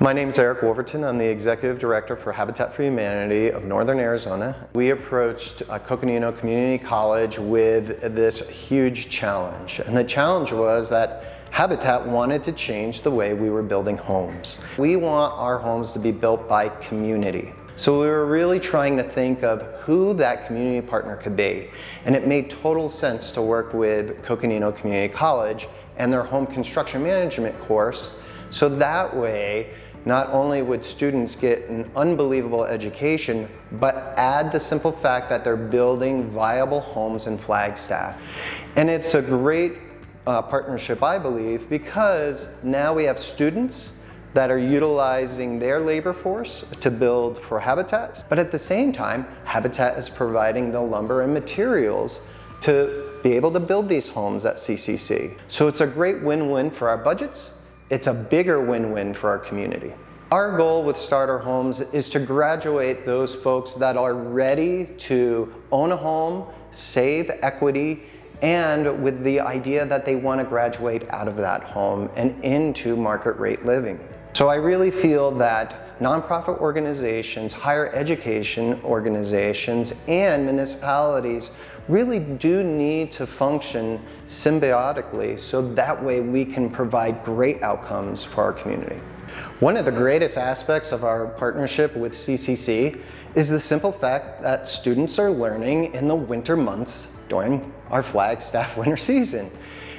My name is Eric Wolverton. I'm the Executive Director for Habitat for Humanity of Northern Arizona. We approached Coconino Community College with this huge challenge. And the challenge was that Habitat wanted to change the way we were building homes. We want our homes to be built by community. So we were really trying to think of who that community partner could be. And it made total sense to work with Coconino Community College and their home construction management course. So that way, not only would students get an unbelievable education, but add the simple fact that they're building viable homes in Flagstaff. And it's a great partnership, I believe, because now we have students that are utilizing their labor force to build for Habitat, but at the same time, Habitat is providing the lumber and materials to be able to build these homes at CCC. So it's a great win-win for our budgets. It's a bigger win-win for our community. Our goal with Starter Homes is to graduate those folks that are ready to own a home, save equity, and with the idea that they want to graduate out of that home and into market rate living. So I really feel that nonprofit organizations, higher education organizations, and municipalities really do need to function symbiotically so that way we can provide great outcomes for our community. One of the greatest aspects of our partnership with CCC is the simple fact that students are learning in the winter months during our Flagstaff winter season.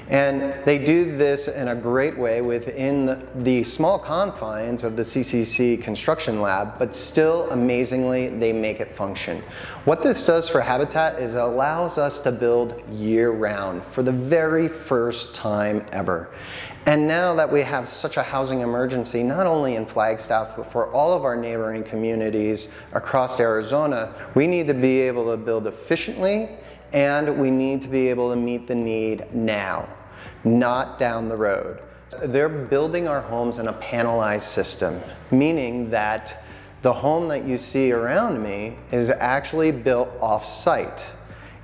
And they do this in a great way within the small confines of the CCC construction lab, but still amazingly, they make it function. What this does for Habitat is it allows us to build year-round for the very first time ever. And now that we have such a housing emergency, not only in Flagstaff, but for all of our neighboring communities across Arizona, we need to be able to build efficiently, and we need to be able to meet the need now, not down the road. They're building our homes in a panelized system, meaning that the home that you see around me is actually built off-site.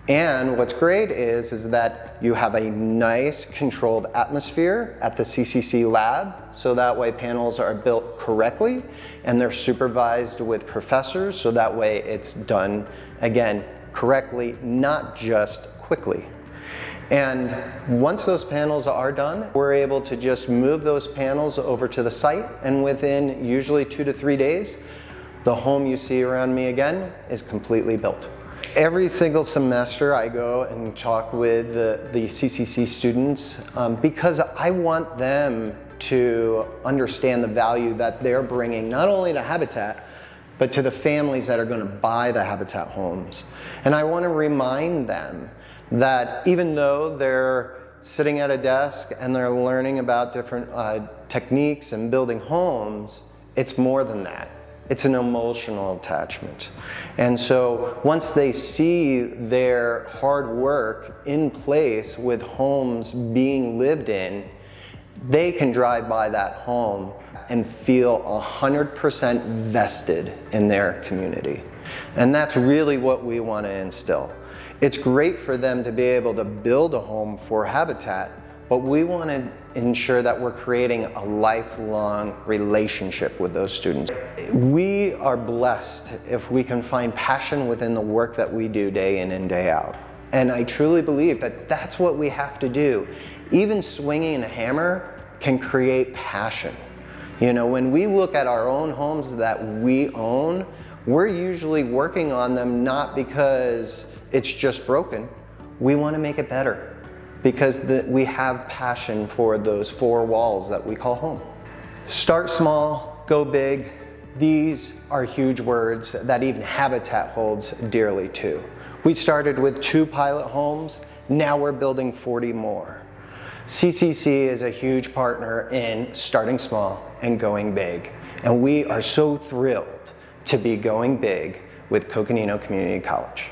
And what's great is that you have a nice controlled atmosphere at the CCC lab, so that way panels are built correctly and they're supervised with professors, so that way it's done, again, correctly, not just quickly. And once those panels are done, we're able to just move those panels over to the site, and within usually 2 to 3 days, the home you see around me again is completely built. Every single semester I go and talk with the CCC students because I want them to understand the value that they're bringing not only to Habitat, but to the families that are going to buy the Habitat homes. And I want to remind them that even though they're sitting at a desk and they're learning about different techniques and building homes, it's more than that. It's an emotional attachment. And so once they see their hard work in place with homes being lived in, they can drive by that home and feel 100% vested in their community. And that's really what we want to instill. It's great for them to be able to build a home for Habitat, but we want to ensure that we're creating a lifelong relationship with those students. We are blessed if we can find passion within the work that we do day in and day out. And I truly believe that that's what we have to do. Even swinging a hammer can create passion. You know, when we look at our own homes that we own, we're usually working on them not because it's just broken. We want to make it better because we have passion for those 4 walls that we call home. Start small, go big. These are huge words that even Habitat holds dearly to. We started with 2 pilot homes, now we're building 40 more. CCC is a huge partner in starting small and going big. And we are so thrilled to be going big with Coconino Community College.